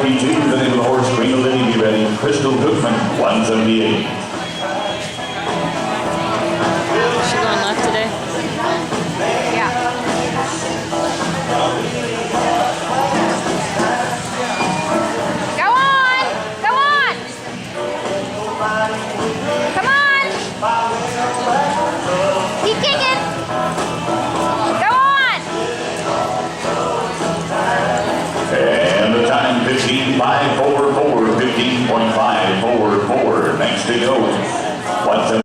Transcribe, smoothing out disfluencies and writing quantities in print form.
142, the name of the horse, Green Lady, be ready. Crystal Cookman, 178. She going left today? Yeah. Go on! Go on! Come on! Keep kicking! Go on! And the time, 15.5.